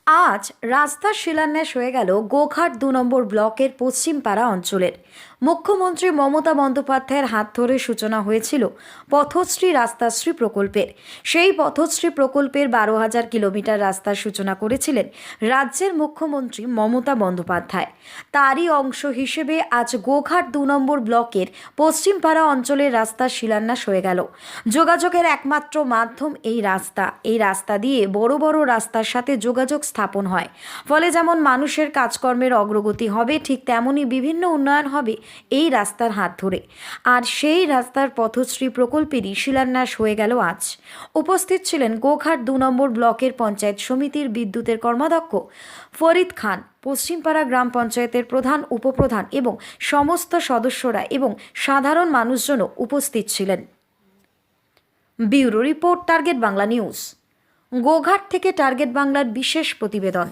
আজ রাস্তার শিলান্যাস হয়ে গেল গোঘাট ২ নম্বর ব্লকের পশ্চিমপাড়া অঞ্চলের। মুখ্যমন্ত্রী মমতা বন্দ্যোপাধ্যায়ের হাত ধরে সূচনা হয়েছিল পথশ্রী রাস্তাশ্রী প্রকল্পের। সেই পথশ্রী প্রকল্পের ১২,০০০ কিলোমিটার রাস্তার সূচনা করেছিলেন রাজ্যের মুখ্যমন্ত্রী মমতা বন্দ্যোপাধ্যায়। তারই অংশ হিসেবে আজ গোঘাট ২ নম্বর ব্লকের পশ্চিমপাড়া অঞ্চলের রাস্তার শিলান্যাস হয়ে গেল। যোগাযোগের একমাত্র মাধ্যম এই রাস্তা দিয়ে বড় বড় রাস্তার সাথে যোগাযোগ স্থাপন হয়। ফলে যেমন মানুষের কাজকর্মের অগ্রগতি হবে, ঠিক তেমনই বিভিন্ন উন্নয়ন হবে এই রাস্তার হাত ধরে। আর সেই রাস্তার পথশ্রী প্রকল্পেরই শিলান্যাস হয়ে গেল আজ। উপস্থিত ছিলেন গোঘাট ২ নম্বর ব্লকের পঞ্চায়েত সমিতির বিদ্যুতের কর্মাধ্যক্ষ ফরিদ খান, পশ্চিমপাড়া গ্রাম পঞ্চায়েতের প্রধান, উপপ্রধান এবং সমস্ত সদস্যরা এবং সাধারণ মানুষজনও উপস্থিত ছিলেন। Bureau report, target Bangla news. Goghat থেকে টার্গেট বাংলার বিশেষ প্রতিবেদন।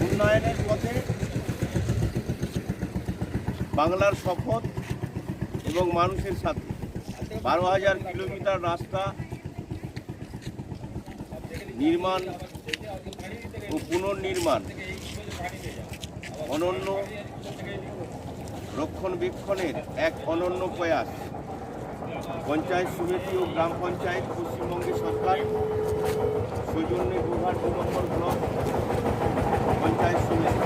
উন্নয়নের পথে বাংলার শপথ এবং মানুষের সাথে ১২,০০০ কিলোমিটার রাস্তা নির্মাণ ও পুনর্নির্মাণ, অনন্য রক্ষণাবেক্ষণের এক অনন্য প্রয়াস। পঞ্চায়েত সমিতি ও গ্রাম পঞ্চায়েত, পশ্চিমবঙ্গের সরকার সৌজন্যে গোঘাট ২ নম্বর ব্লক পঞ্চায়েত সমিতি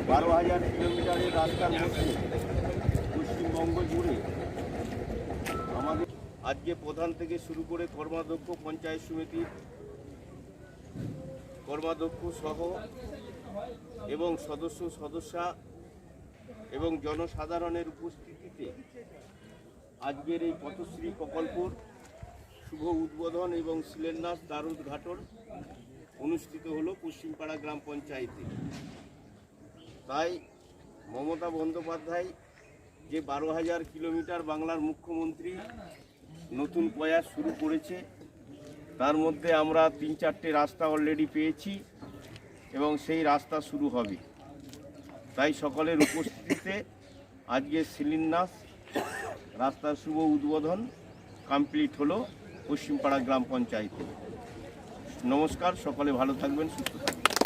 ১২,০০০ কিলোমিটারের রাস্তার মধ্যে পশ্চিমবঙ্গ জুড়ে আমাদের আজকে প্রধান থেকে শুরু করে কর্মাধ্যক্ষ, পঞ্চায়েত সমিতির কর্মাধ্যক্ষ সহ এবং সদস্যা এবং জনসাধারণের উপস্থিতিতে আজকের এই পথশ্রী প্রকল্পর শুভ উদ্বোধন এবং শিলান্যাস দ্বারোদ্ঘাটন অনুষ্ঠিত হলো পশ্চিমপাড়া গ্রাম পঞ্চায়েতে। তাই মমতা বন্দ্যোপাধ্যায় যে ১২,০০০ কিলোমিটার বাংলার মুখ্যমন্ত্রী নতুন প্রয়াস শুরু করেছে, তার মধ্যে আমরা ৩-৪টে রাস্তা অলরেডি পেয়েছি এবং সেই রাস্তা শুরু হবে। তাই সকলের উপস্থিতিতে আজকে শিলান্যাস, রাস্তার শুভ উদ্বোধন কমপ্লিট হলো পশ্চিমপাড়া গ্রাম পঞ্চায়েতে। নমস্কার, সকলে ভালো থাকবেন, সুস্থ থাকবেন।